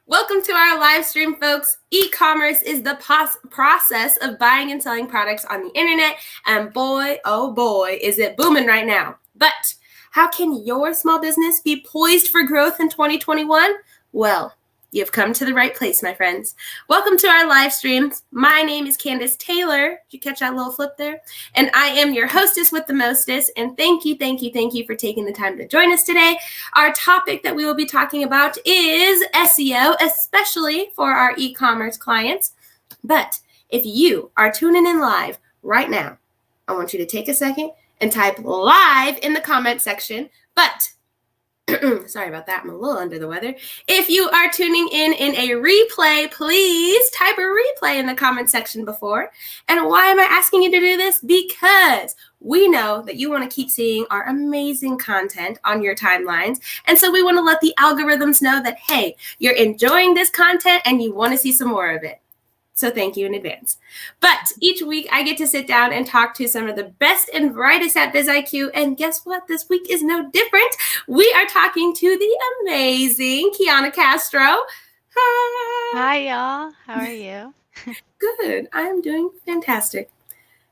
Welcome to our live stream, folks. E-commerce is the process of buying and selling products on the internet, and boy, oh boy, is it booming right now. But how can your small business be poised for growth in 2021? Well, you've come to the right place, my friends. Welcome to our live streams. My name is Candace Taylor. Did you catch that little flip there? And I am your hostess with the mostest. And thank you for taking the time to join us today. Our topic that we will be talking about is SEO, especially for our e-commerce clients. But if you are tuning in live right now, I want you to take a second and type live in the comment section. But sorry about that, I'm a little under the weather. If you are tuning in a replay, please type a replay in the comment section before. And why am I asking you to do this? Because we know that you want to keep seeing our amazing content on your timelines. And so we want to let the algorithms know that, hey, you're enjoying this content and you want to see some more of it. So thank you in advance. But each week I get to sit down and talk to some of the best and brightest at BizIQ. And guess what? This week is no different. We are talking to the amazing Kiana Castro. Hi, y'all. How are you? Good. I'm doing fantastic.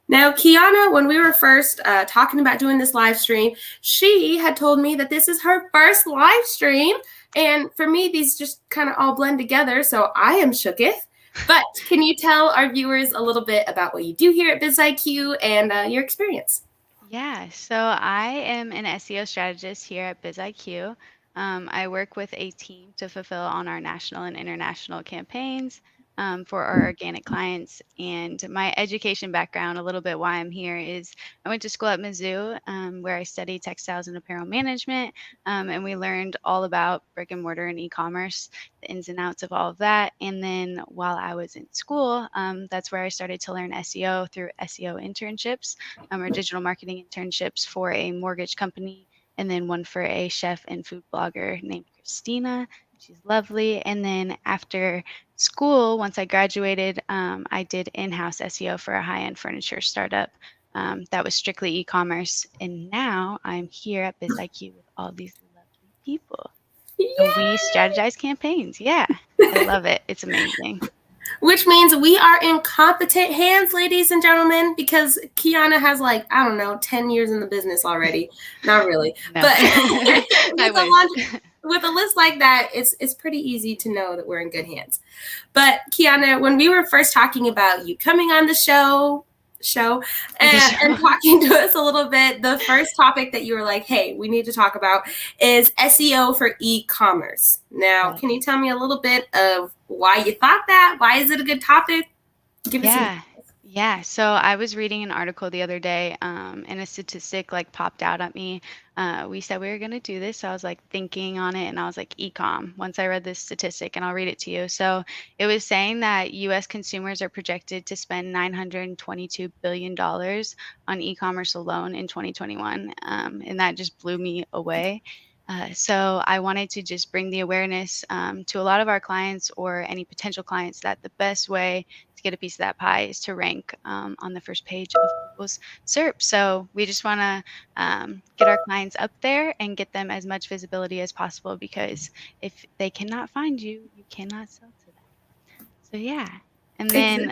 Now, Kiana, when we were first talking about doing this live stream, she had told me that this is her first live stream. And for me, these just kind of all blend together. So I am shooketh. But can you tell our viewers a little bit about what you do here at BizIQ and your experience? Yeah, so I am an SEO strategist here at BizIQ. I work with a team to fulfill on our national and international campaigns for our organic clients. And my education background, a little bit why I'm here, is I went to school at Mizzou where I studied textiles and apparel management. And we learned all about brick and mortar and e-commerce, the ins and outs of all of that. And then while I was in school, that's where I started to learn SEO through SEO internships or digital marketing internships for a mortgage company, and then one for a chef and food blogger named Christina. She's lovely. And then after school, once I graduated, I did in-house SEO for a high-end furniture startup that was strictly e-commerce. And now I'm here at BizIQ with all these lovely people. And we strategize campaigns. Yeah, I love it. It's amazing. Which means we are in competent hands, ladies and gentlemen, because Kiana has 10 years in the business already. Not really. No. But I with a list like that, it's pretty easy to know that we're in good hands. But Kiana, when we were first talking about you coming on the show and talking to us a little bit, the first topic that you were like, hey, we need to talk about is SEO for e-commerce. Now, can you tell me a little bit of why you thought that? Why is it a good topic? Give us some. Yeah. So I was reading an article the other day, and a statistic popped out at me. We said we were going to do this. So I was thinking on it, and I was like, ecom. Once I read this statistic, and I'll read it to you. So it was saying that U.S. consumers are projected to spend $922 billion on e-commerce alone in 2021. And that just blew me away. So I wanted to just bring the awareness to a lot of our clients or any potential clients that the best way to get a piece of that pie is to rank on the first page of Google's SERP. So we just want to get our clients up there and get them as much visibility as possible, because if they cannot find you, you cannot sell to them. So yeah. And then,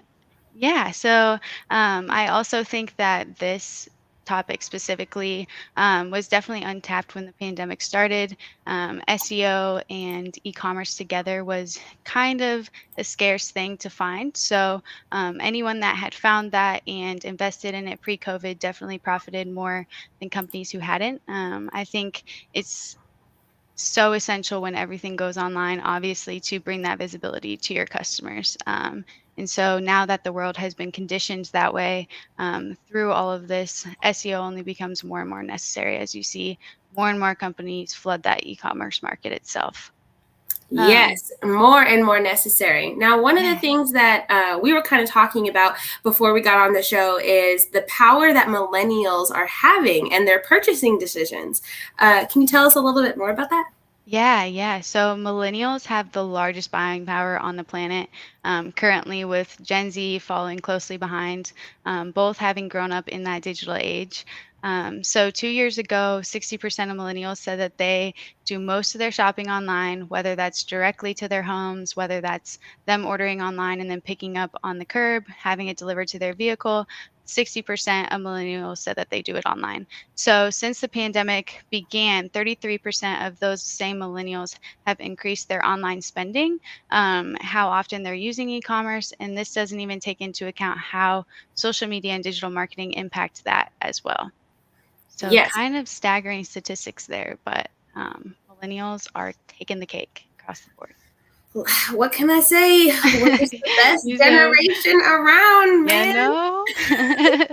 so I also think that this topic specifically was definitely untapped when the pandemic started. SEO and e-commerce together was kind of a scarce thing to find. So anyone that had found that and invested in it pre-COVID definitely profited more than companies who hadn't. I think it's so essential when everything goes online, obviously, to bring that visibility to your customers. And so now that the world has been conditioned that way through all of this, SEO only becomes more and more necessary as you see more and more companies flood that e-commerce market itself. Yes, more and more necessary. Now, one of the things that we were kind of talking about before we got on the show is the power that millennials are having and their purchasing decisions. Can you tell us a little bit more about that? Yeah. So millennials have the largest buying power on the planet, currently with Gen Z following closely behind, both having grown up in that digital age. So 2 years ago, 60% of millennials said that they do most of their shopping online, whether that's directly to their homes, whether that's them ordering online and then picking up on the curb, having it delivered to their vehicle. 60% of millennials said that they do it online. So since the pandemic began, 33% of those same millennials have increased their online spending, how often they're using e-commerce, and this doesn't even take into account how social media and digital marketing impact that as well. So Yes. kind of staggering statistics there, but millennials are taking the cake across the board. What can I say? We're just the best You know, generation around, yeah, man. no. I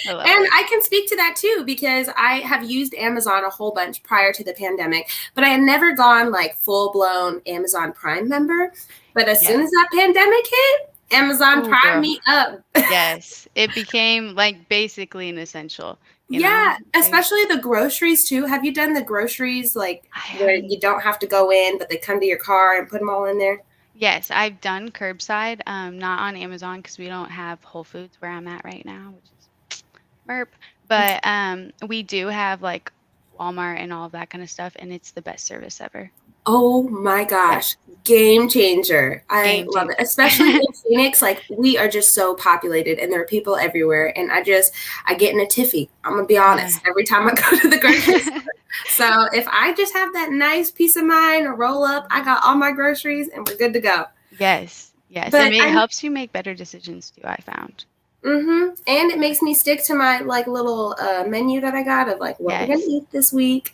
love And it. I can speak to that too because I have used Amazon a whole bunch prior to the pandemic, but I had never gone like full blown Amazon Prime member. But as soon Yeah. as that pandemic hit, Amazon Oh, Prime girl. me up. Yes. It became like basically an essential, you know? Yeah, especially the groceries too. Have you done the groceries like I where haven't. you don't have to go in, but they come to your car and put them all in there? Yes, I've done curbside, not on Amazon because we don't have Whole Foods where I'm at right now, which is merp. But we do have like Walmart and all of that kind of stuff, and it's the best service ever. Oh my Yeah, gosh, game changer. I game love it. changer. Especially in Phoenix, like we are just so populated and there are people everywhere. And I get in a tiffy. I'm gonna be Yeah. honest, every time I go to the grocery store. So if I just have that nice peace of mind, a roll up, I got all my groceries and we're good to go. Yes, yes. But It I'm helps you make better decisions too, I found. and it makes me stick to my like little menu that I got of like what we're gonna Yes. eat this week.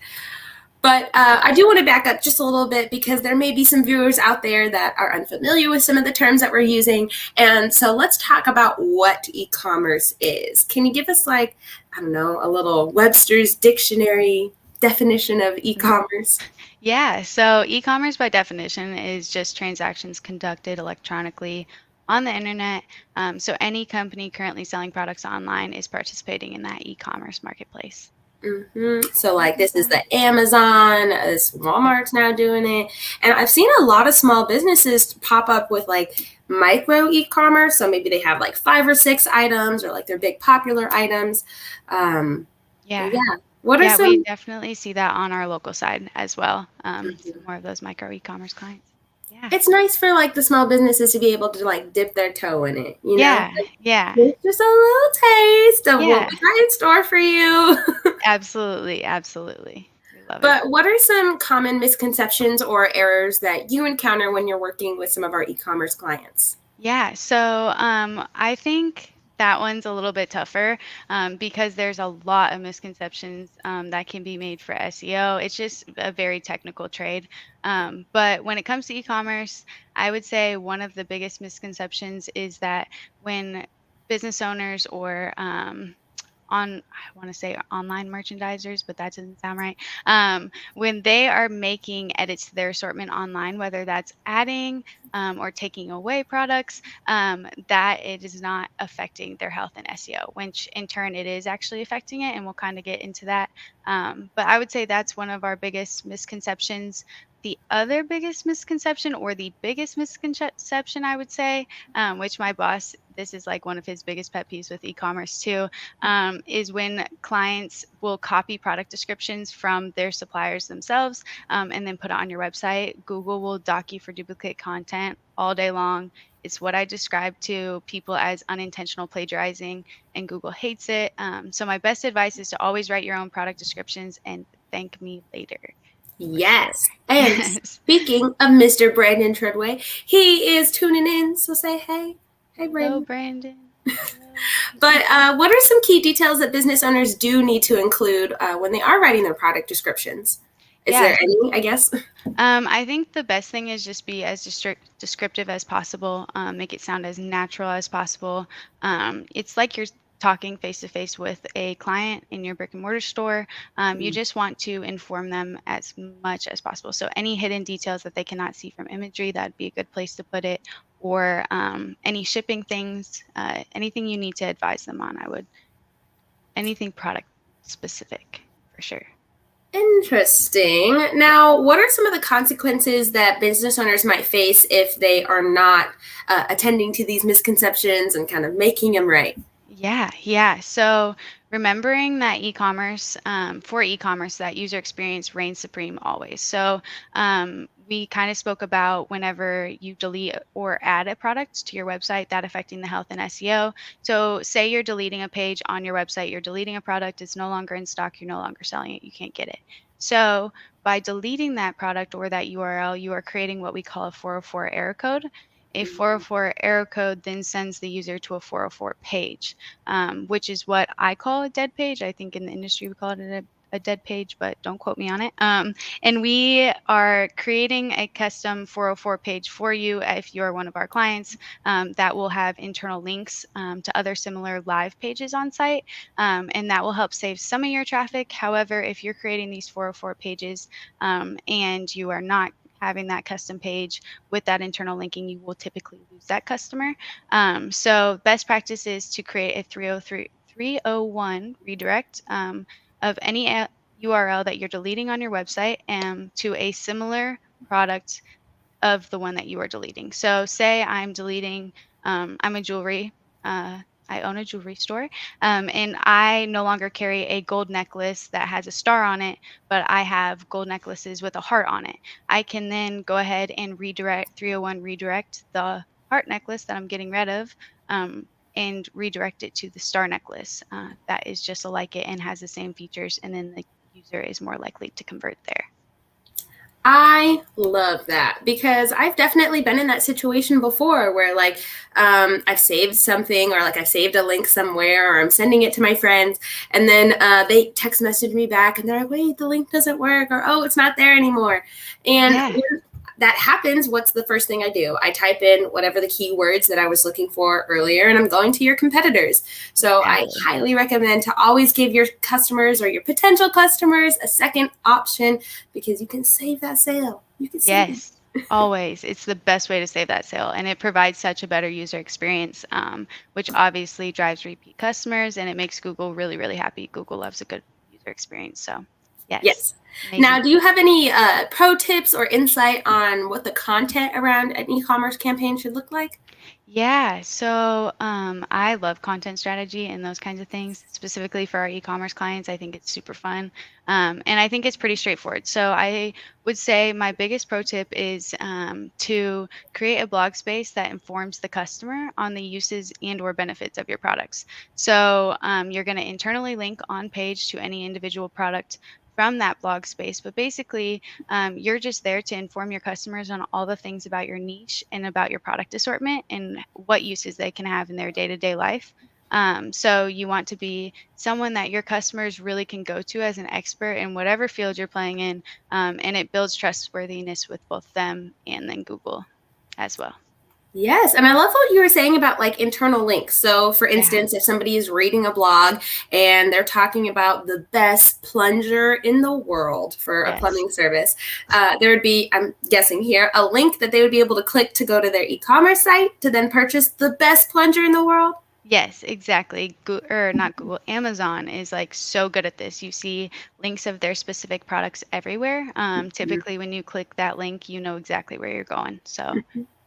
But I do want to back up just a little bit because there may be some viewers out there that are unfamiliar with some of the terms that we're using. And so let's talk about what e-commerce is. Can you give us like, I don't know, a little Webster's dictionary definition of e-commerce? Yeah, so e-commerce by definition is just transactions conducted electronically on the internet. So any company currently selling products online is participating in that e-commerce marketplace. So like Simple as this is that. the Amazon, this Yep. Walmart's now doing it. And I've seen a lot of small businesses pop up with like micro e-commerce. So maybe they have like 5 or 6 items or like their big popular items. Yeah. Yeah. What are Yeah, we some definitely see that on our local side as well. Some Mhm. more of those micro e-commerce clients. Yeah. It's nice for like the small businesses to be able to like dip their toe in it, you know? Yeah. Yeah. Like, just a little taste of what Yeah. we got in store for you. Absolutely. Absolutely. We love it. But what are some common misconceptions or errors that you encounter when you're working with some of our e-commerce clients? Yeah, so I think that one's a little bit tougher because there's a lot of misconceptions that can be made for SEO. It's just a very technical trade. But when it comes to e-commerce, I would say one of the biggest misconceptions is that when business owners or I want to say online merchandisers, but that doesn't sound right. When they are making edits to their assortment online, whether that's adding or taking away products, that it is not affecting their health and SEO, which in turn it is actually affecting it. And we'll kind of get into that. But I would say that's one of our biggest misconceptions. The other biggest misconception, or the biggest misconception, I would say, which my boss, this is like one of his biggest pet peeves with e-commerce too, is when clients will copy product descriptions from their suppliers themselves and then put it on your website. Google will dock you for duplicate content all day long. It's what I describe to people as unintentional plagiarizing, and Google hates it. So my best advice is to always write your own product descriptions and thank me later. For sure. Yes. And Yes. speaking of Mr. Brandon Treadway, he is tuning in. So say hey. Hey, Hello, Brandon. Brandon. Hello. But what are some key details that business owners do need to include when they are writing their product descriptions? Is Yeah. there any, I guess? I think the best thing is just be as descriptive as possible. Make it sound as natural as possible. It's like you're talking face to face with a client in your brick and mortar store. You just want to inform them as much as possible. So any hidden details that they cannot see from imagery, that'd be a good place to put it. Or any shipping things, anything you need to advise them on. Anything product specific for sure. Interesting. Now, what are some of the consequences that business owners might face if they are not attending to these misconceptions and kind of making them right? Yeah. So remembering that for e-commerce, that user experience reigns supreme always. So we kind of spoke about whenever you delete or add a product to your website, that affecting the health and SEO. So say you're deleting a page on your website, you're deleting a product, it's no longer in stock, you're no longer selling it, you can't get it. So by deleting that product or that URL, you are creating what we call a 404 error code. A 404 error code then sends the user to a 404 page, which is what I call a dead page. I think in the industry we call it a dead page, but don't quote me on it. And we are creating a custom 404 page for you if you're one of our clients that will have internal links to other similar live pages on site. And that will help save some of your traffic. However, if you're creating these 404 pages and you are not having that custom page with that internal linking, you will typically lose that customer. So best practice is to create a 301 redirect of any URL that you're deleting on your website to a similar product of the one that you are deleting. So say I'm deleting, I'm a jewelry, I own a jewelry store, and I no longer carry a gold necklace that has a star on it, but I have gold necklaces with a heart on it. I can then go ahead and redirect 301 redirect the heart necklace that I'm getting rid of. And redirect it to the star necklace that is just like it and has the same features, and then the user is more likely to convert there. I love that because I've definitely been in that situation before where like I've saved something or like I saved a link somewhere or I'm sending it to my friends and then they text message me back and they're like, wait, the link doesn't work or oh, it's not there anymore. And when that happens, what's the first thing I do? I type in whatever the keywords that I was looking for earlier and I'm going to your competitors. So I highly recommend to always give your customers or your potential customers a second option because you can save that sale. You can save it. Always. It's the best way to save that sale. And it provides such a better user experience, which obviously drives repeat customers and it makes Google really, really happy. Google loves a good user experience. So, yes. Amazing. Now, do you have any pro tips or insight on what the content around an e-commerce campaign should look like? Yeah, so I love content strategy and those kinds of things, specifically for our e-commerce clients. I think it's super fun. And I think it's pretty straightforward. So I would say my biggest pro tip is to create a blog space that informs the customer on the uses and or benefits of your products. So you're going to internally link on page to any individual product from that blog space. But basically, you're just there to inform your customers on all the things about your niche and about your product assortment and what uses they can have in their day-to-day life. So you want to be someone that your customers really can go to as an expert in whatever field you're playing in, and it builds trustworthiness with both them and then Google as well. Yes, and I love what you were saying about like internal links. So, for instance, if somebody is reading a blog and they're talking about the best plunger in the world for a plumbing service, there would be, I'm guessing here, a link that they would be able to click to go to their e-commerce site to then purchase the best plunger in the world. Yes, exactly. Not Google, Amazon is like so good at this. You see links of their specific products everywhere. Typically, when you click that link, you know exactly where you're going. So,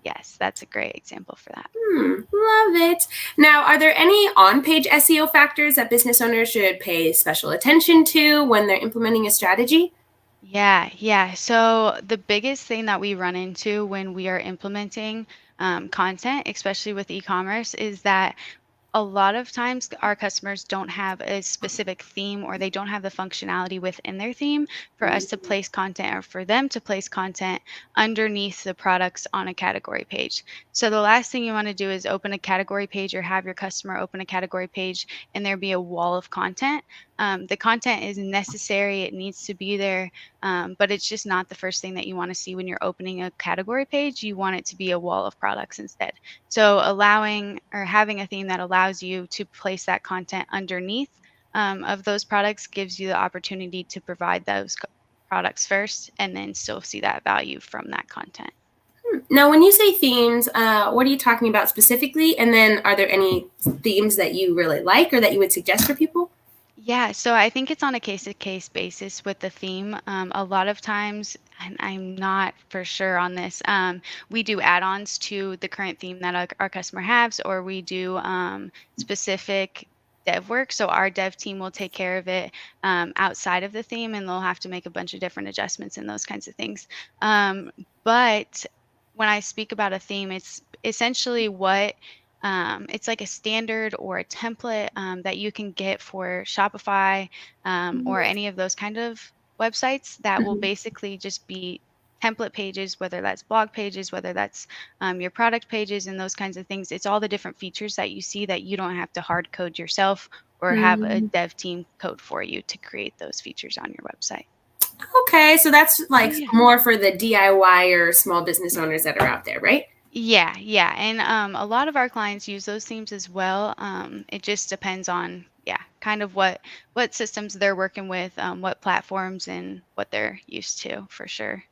yes, that's a great example for that. Love it. Now, are there any on-page SEO factors that business owners should pay special attention to when they're implementing a strategy? Yeah. So the biggest thing that we run into when we are implementing content, especially with e-commerce, is that a lot of times our customers don't have a specific theme or they don't have the functionality within their theme for us to place content or for them to place content underneath the products on a category page. So the last thing you want to do is open a category page or have your customer open a category page and there be a wall of content. The content is necessary, it needs to be there, but it's just not the first thing that you want to see when you're opening a category page. You want it to be a wall of products instead. So allowing or having a theme that allows you to place that content underneath of those products gives you the opportunity to provide those products first and then still see that value from that content. Now, when you say themes, what are you talking about specifically? And then are there any themes that you really like or that you would suggest for people? Yeah, so I think it's on a case-to-case basis with the theme. A lot of times and I'm not for sure on this. We do add-ons to the current theme that our customer has, or we do specific dev work. So our dev team will take care of it outside of the theme, and they'll have to make a bunch of different adjustments and those kinds of things. But when I speak about a theme, it's essentially what it's like a standard or a template that you can get for Shopify or any of those kind of websites that will Mhm. basically just be template pages, whether that's blog pages, whether that's your product pages and those kinds of things. It's all the different features that you see that you don't have to hard code yourself or have a Mhm. dev team code for you to create those features on your website. Okay, so that's like Yeah. more for the DIY or small business owners that are out there, right? Yeah, yeah. And a lot of our clients use those themes as well. It just depends on, yeah, kind of what systems they're working with, what platforms and what they're used to for sure.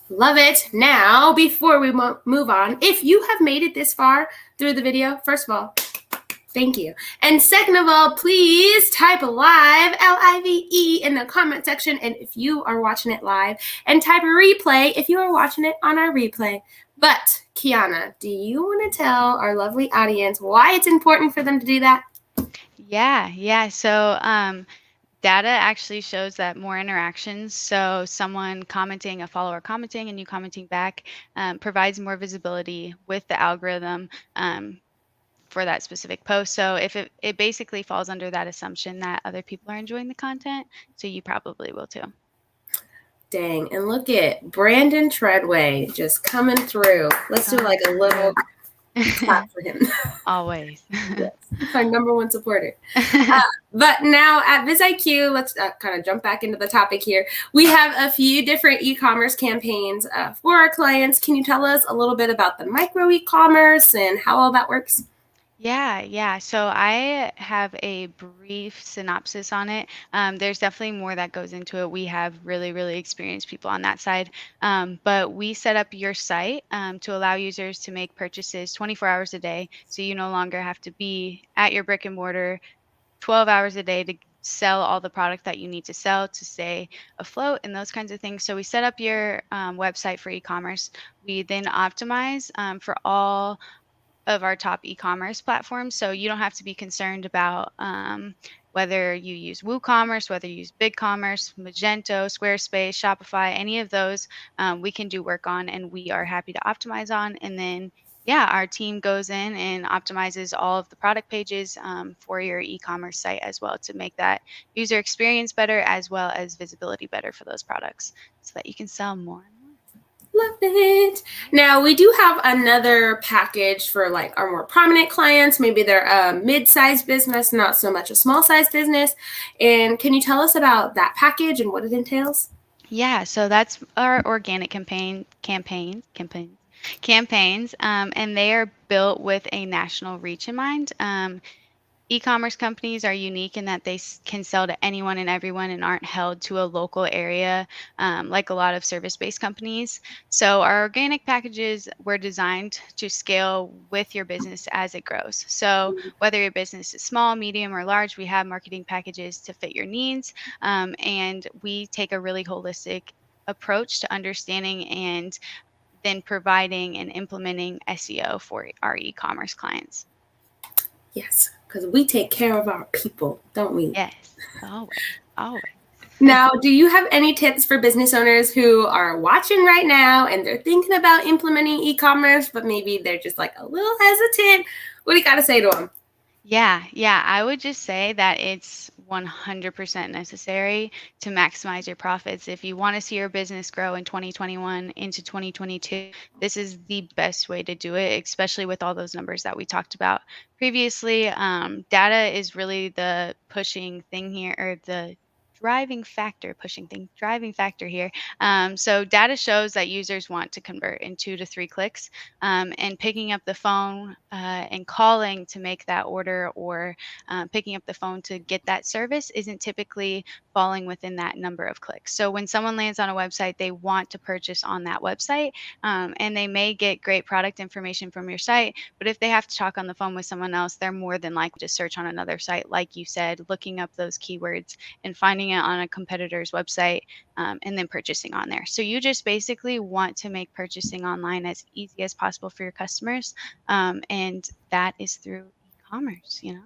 Love it. Now, before we move on, if you have made it this far through the video, first of all, thank you. And second of all, please type live, LIVE, in the comment section. And if you are watching it live, and type replay if you are watching it on our replay. But, Kiana, do you want to tell our lovely audience why it's important for them to do that? Yeah, yeah. So data actually shows that more interactions, so someone commenting, a follower commenting, and you commenting back, provides more visibility with the algorithm for that specific post. So if it basically falls under that assumption that other people are enjoying the content, so you probably will too. Dang, and look at Brandon Treadway just coming through. Let's do like a little clap for him. Always. Yes, our number one supporter. But now at VisIQ, let's kind of jump back into the topic here. We have a few different e-commerce campaigns for our clients. Can you tell us a little bit about the micro e-commerce and how all that works? Yeah, yeah. So I have a brief synopsis on it. There's definitely more that goes into it. We have really, really experienced people on that side. But we set up your site to allow users to make purchases 24 hours a day. So you no longer have to be at your brick and mortar 12 hours a day to sell all the product that you need to sell to stay afloat and those kinds of things. So we set up your website for e-commerce. We then optimize for all of our top e-commerce platforms. So you don't have to be concerned about whether you use WooCommerce, whether you use BigCommerce, Magento, Squarespace, Shopify, any of those we can do work on and we are happy to optimize on. And then, yeah, our team goes in and optimizes all of the product pages for your e-commerce site as well to make that user experience better as well as visibility better for those products so that you can sell more and more. Love it. Now, we do have another package for like our more prominent clients. Maybe they're a mid-sized business, not so much a small-sized business. And can you tell us about that package and what it entails? Yeah, so that's our organic campaigns, and they are built with a national reach in mind. E-commerce companies are unique in that they can sell to anyone and everyone and aren't held to a local area like a lot of service-based companies. So our organic packages were designed to scale with your business as it grows. So whether your business is small, medium, or large, we have marketing packages to fit your needs, and we take a really holistic approach to understanding and then providing and implementing SEO for our e-commerce clients. Yes, because we take care of our people, don't we? Yes, always, always. Now, do you have any tips for business owners who are watching right now and they're thinking about implementing e-commerce, but maybe they're just like a little hesitant? What do you got to say to them? Yeah, yeah. I would just say that it's 100% necessary to maximize your profits. If you want to see your business grow in 2021 into 2022, this is the best way to do it, especially with all those numbers that we talked about previously. Data is really the pushing thing here, or the driving factor here. So data shows that users want to convert in 2 to 3 clicks, and picking up the phone and calling to make that order or picking up the phone to get that service isn't typically falling within that number of clicks. So when someone lands on a website, they want to purchase on that website, and they may get great product information from your site, but if they have to talk on the phone with someone else, they're more than likely to search on another site, like you said, looking up those keywords and finding it on a competitor's website, and then purchasing on there. So you just basically want to make purchasing online as easy as possible for your customers, and that is through e-commerce, you know?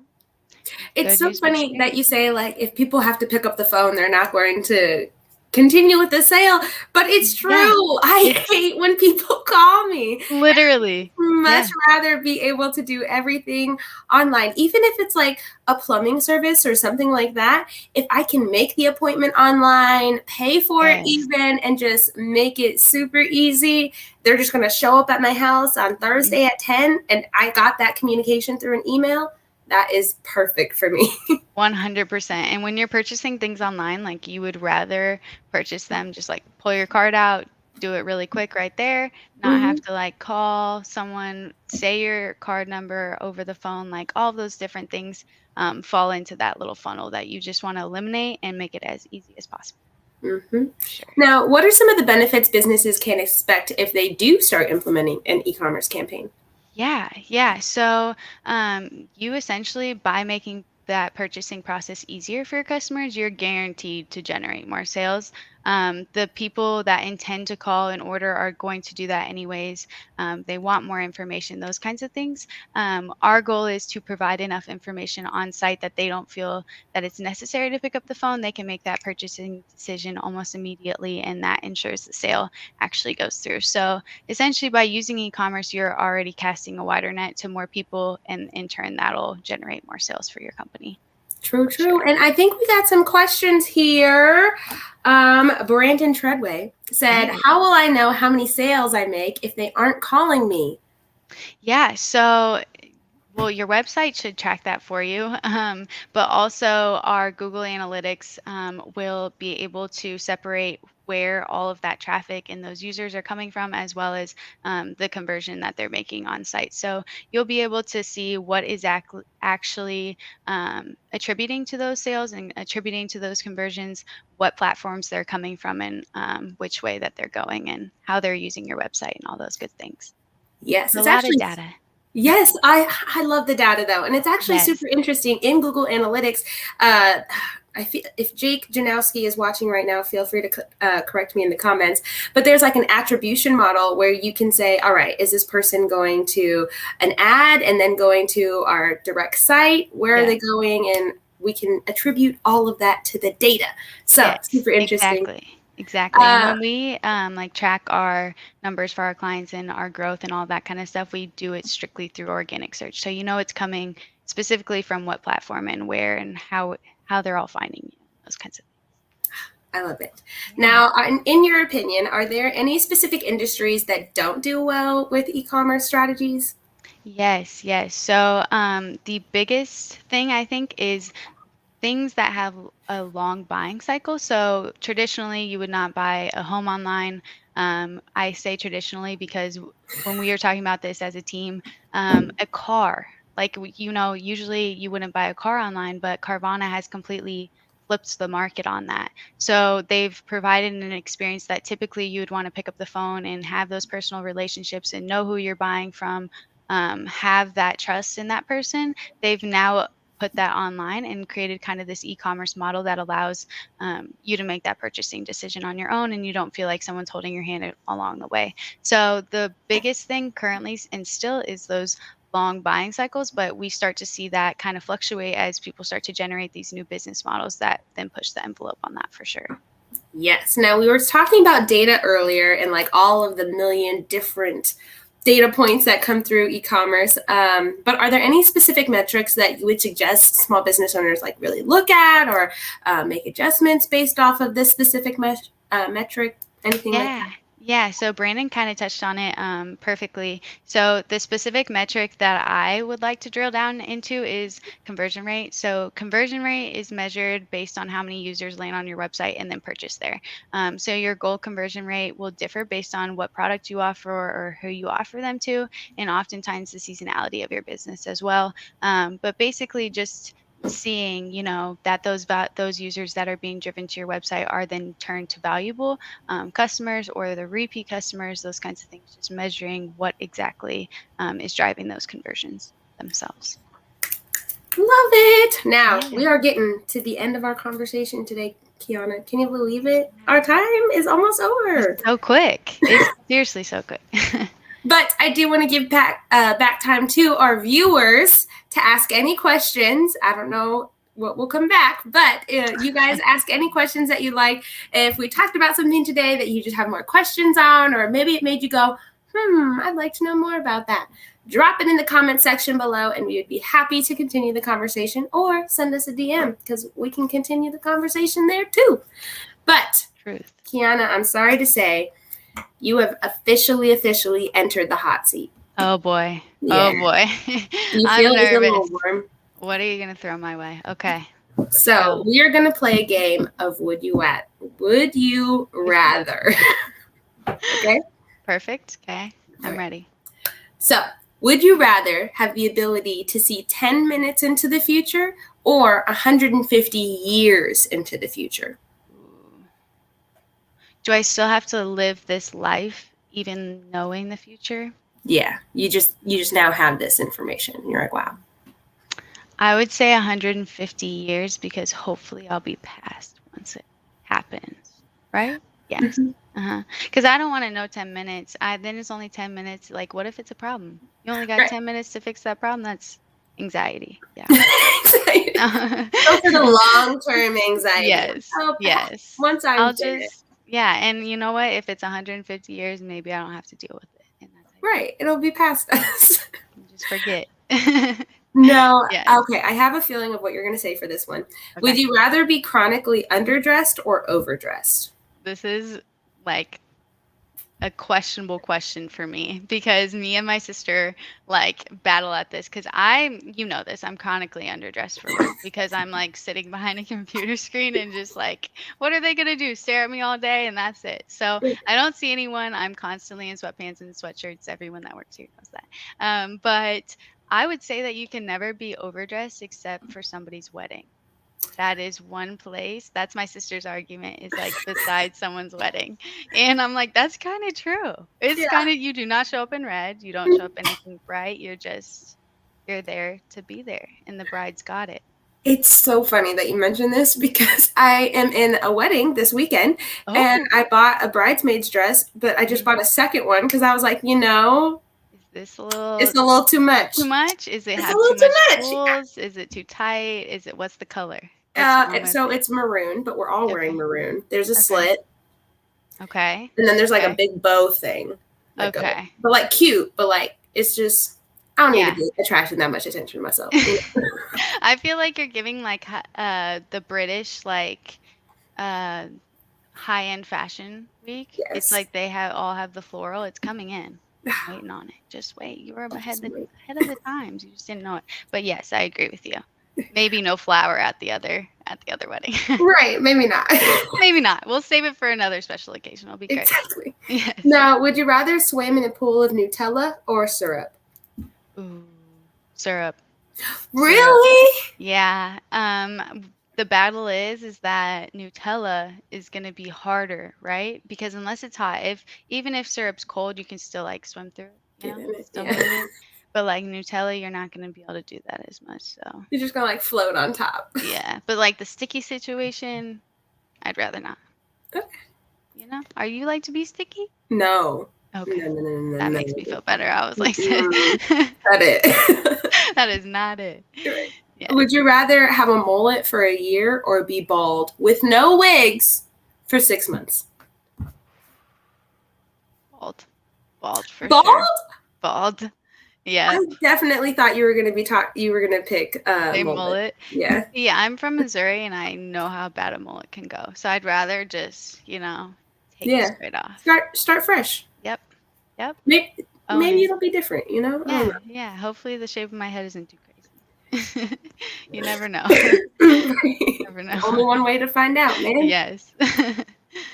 It's Good so user funny that you experience. say, like, if people have to pick up the phone, they're not going to continue with the sale. But it's Yeah, true. I it's hate when people call me. literally, Much yeah. rather be able to do everything online, even if it's like a plumbing service or something like that. If I can make the appointment online, pay for it Yes. even, and just make it super easy, they're just going to show up at my house on Mhm. Thursday at 10, and I got that communication through an email. That is perfect for me. 100%. And when you're purchasing things online, like you would rather purchase them just like pull your card out, do it really quick right there, not have Mhm. to like call someone, say your card number over the phone, like all those different things fall into that little funnel that you just want to eliminate and make it as easy as possible. Mhm. For sure. Now, what are some of the benefits businesses can expect if they do start implementing an e-commerce campaign? Yeah, yeah. So, you essentially, by making that purchasing process easier for your customers, you're guaranteed to generate more sales. The people that intend to call and order are going to do that anyways. They want more information, those kinds of things. Our goal is to provide enough information on site that they don't feel that it's necessary to pick up the phone. They can make that purchasing decision almost immediately, and that ensures the sale actually goes through. So, essentially by using e-commerce, you're already casting a wider net to more people, and in turn that'll generate more sales for your company. True, For sure. true. And I think we got some questions here. Brandon Treadway said, Hey. how will I know how many sales I make if they aren't calling me? Yeah, so well, your website should track that for you. But also our Google Analytics will be able to separate where all of that traffic and those users are coming from, as well as the conversion that they're making on site. So you'll be able to see what is actually attributing to those sales and attributing to those conversions, what platforms they're coming from, and which way that they're going, and how they're using your website, and all those good things. Yes, A it's lot of actually data. yes, I love the data though, and it's actually Yes. super interesting in Google Analytics. Uh, I feel if Jake Janowski is watching right now, feel free to correct me in the comments. But there's like an attribution model where you can say, all right, is this person going to an ad and then going to our direct site? Where are Yeah. they going? And we can attribute all of that to the data. So Yes, super interesting. exactly. Exactly. And Uh, when we like track our numbers for our clients and our growth and all that kind of stuff, we do it strictly through organic search. So you know it's coming specifically from what platform and where and how they're all finding you, those kinds of I love it. things. Yeah. Now, in your opinion, are there any specific industries that don't do well with e-commerce strategies? Yes, yes. So the biggest thing I think is things that have a long buying cycle. So traditionally, you would not buy a home online. I say traditionally because when we were talking about this as a team, a car, like usually you wouldn't buy a car online, but Carvana has completely flipped the market on that. So they've provided an experience that typically you would want to pick up the phone and have those personal relationships and know who you're buying from, have that trust in that person. They've now put that online and created kind of this e-commerce model that allows you to make that purchasing decision on your own, and you don't feel like someone's holding your hand along the way. So the biggest thing currently and still is those long buying cycles, but we start to see that kind of fluctuate as people start to generate these new business models that then push the envelope on that for sure. Yes. Now, we were talking about data earlier and like all of the million different data points that come through e-commerce. But are there any specific metrics that you would suggest small business owners like really look at or make adjustments based off of this specific metric? Anything like Yeah. Yeah. So Brandon kind of touched on it perfectly. So the specific metric that I would like to drill down into is conversion rate. So conversion rate is measured based on how many users land on your website and then purchase there. So your goal conversion rate will differ based on what product you offer or who you offer them to, and oftentimes the seasonality of your business as well. But basically, just seeing that those users that are being driven to your website are then turned to valuable customers or the repeat customers, those kinds of things, just measuring what exactly is driving those conversions themselves. Love it. Now, Yeah. we are getting to the end of our conversation today. Kiana, can you believe it? Our time is almost over. It's so quick. It's seriously so quick. But I do want to give back time to our viewers to ask any questions. I don't know what will come back, but you guys ask any questions that you like. If we talked about something today that you just have more questions on, or maybe it made you go, I'd like to know more about that, drop it in the comment section below, and we would be happy to continue the conversation, or send us a DM because we can continue the conversation there too. But Truth. Kiana, I'm sorry to say, you have officially entered the hot seat. Oh boy. Yeah. Oh boy. You I'm feel nervous. a little warm. What are you going to throw my way? Okay. So we are going to play a game of Would You Rather. Okay? Perfect. Okay. I'm ready. So, would you rather have the ability to see 10 minutes into the future or 150 years into the future? Do I still have to live this life even knowing the future? Yeah, you just now have this information. You're like, wow. I would say 150 years because hopefully I'll be past once it happens, right? Yes. Because I don't want to know 10 minutes. Then it's only 10 minutes. Like, what if it's a problem? You only got 10 minutes to fix that problem? That's anxiety. Yeah. Go for the long-term anxiety. Yes. Yes. Once I'll just, yeah. And you know what? If it's 150 years, maybe I don't have to deal with it. And that's right. It'll be past us. Just forget. No. Yes. Okay. I have a feeling of what you're going to say for this one. Okay. Would you rather be chronically underdressed or overdressed? This is like a questionable question for me because me and my sister like battle at this because you know this, I'm chronically underdressed for work because I'm like sitting behind a computer screen and just like, what are they going to do? Stare at me all day and that's it. So I don't see anyone. I'm constantly in sweatpants and sweatshirts. Everyone that works here knows that. But I would say that you can never be overdressed except for somebody's wedding. That is one place. That's my sister's argument is like besides someone's wedding. And I'm like, that's kind of true. It's kind of, you do not show up in red. You don't show up anything bright. You're there to be there. And the bride's got it. It's so funny that you mentioned this because I am in a wedding this weekend and I bought a bridesmaid's dress, but I just bought a second one because I was like, it's a little too much. Too much? Is it have too much folds? Is it too tight? What's the color? So it's maroon, but we're all wearing maroon. There's a slit. Okay. And then there's like a big bow thing. Okay. But like cute, but like it's just, I don't need to be attracting that much attention to myself. I feel like you're giving like the British like high-end fashion week. Yes. It's like they all have the floral. It's coming in. I'm waiting on it. Just wait. You were ahead of the times. You just didn't know it. But yes, I agree with you. Maybe no flower at the other wedding. Right. Maybe not. Maybe not. We'll save it for another special occasion. It'll be great. Exactly. Yes. Now, would you rather swim in a pool of Nutella or syrup? Ooh, syrup. Really? Syrup. Yeah. The battle is that Nutella is going to be harder, right? Because unless it's hot, even if syrup's cold, you can still like swim through it. But like Nutella, you're not going to be able to do that as much. So you're just going to like float on top. Yeah. But like the sticky situation, I'd rather not. Okay. Are you like to be sticky? No. Okay. No, that makes me feel better. I was like, Not it. That is not it. Right. Yeah. Would you rather have a mullet for a year or be bald with no wigs for 6 months? Bald for bald? Sure. Bald. Yeah. I definitely thought you were going to pick a mullet. Yeah. Yeah, I'm from Missouri and I know how bad a mullet can go. So I'd rather just, take it straight off. Start fresh. Yep. Maybe it'll be different, Yeah. Hopefully the shape of my head isn't too crazy. You never know. Never know. Only one way to find out, man. Yes.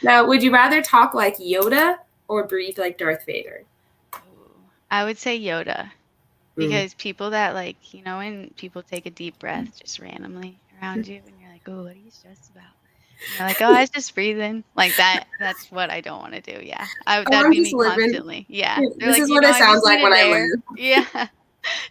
Now, would you rather talk like Yoda or breathe like Darth Vader? I would say Yoda. Because people that when people take a deep breath just randomly around you and you're like, oh, what are you stressed about? And you're like, oh, I was just breathing. Like that. That's what I don't want to do. Yeah. That'd be me constantly. Yeah. This is what it sounds like when I live. Yeah.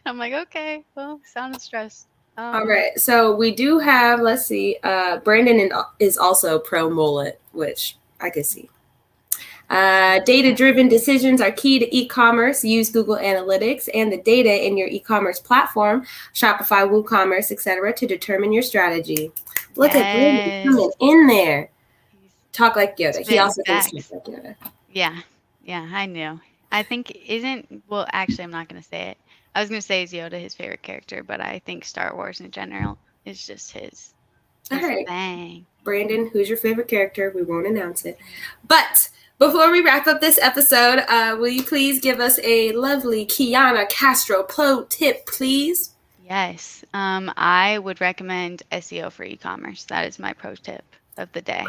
I'm like, okay, well, sounded stressed. All right. So we do have, let's see, Brandon is also pro mullet, which I could see. Data-driven decisions are key to e-commerce. Use Google Analytics and the data in your e-commerce platform, Shopify, WooCommerce, etc., to determine your strategy. Look at Brandon coming in there. Talk like Yoda. He also thinks like Yoda. Yeah, I knew. I think well, actually, I'm not going to say it. I was going to say is Yoda his favorite character, but I think Star Wars in general is just his thing. Brandon, who's your favorite character? We won't announce it. But before we wrap up this episode, will you please give us a lovely Kiana Castro pro tip, please? Yes. I would recommend SEO for e-commerce. That is my pro tip of the day.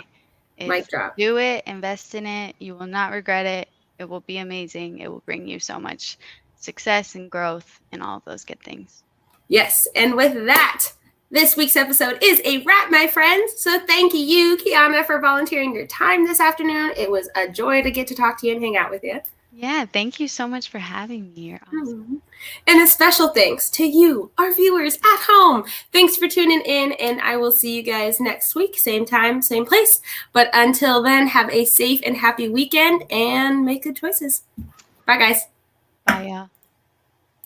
Mic drop. Do it, invest in it. You will not regret it. It will be amazing. It will bring you so much success and growth and all of those good things. Yes. And with that, this week's episode is a wrap, my friends. So thank you, Kiana, for volunteering your time this afternoon. It was a joy to get to talk to you and hang out with you. Yeah, thank you so much for having me. You're awesome. And a special thanks to you, our viewers at home. Thanks for tuning in, and I will see you guys next week, same time, same place. But until then, have a safe and happy weekend and make good choices. Bye, guys. Bye, y'all.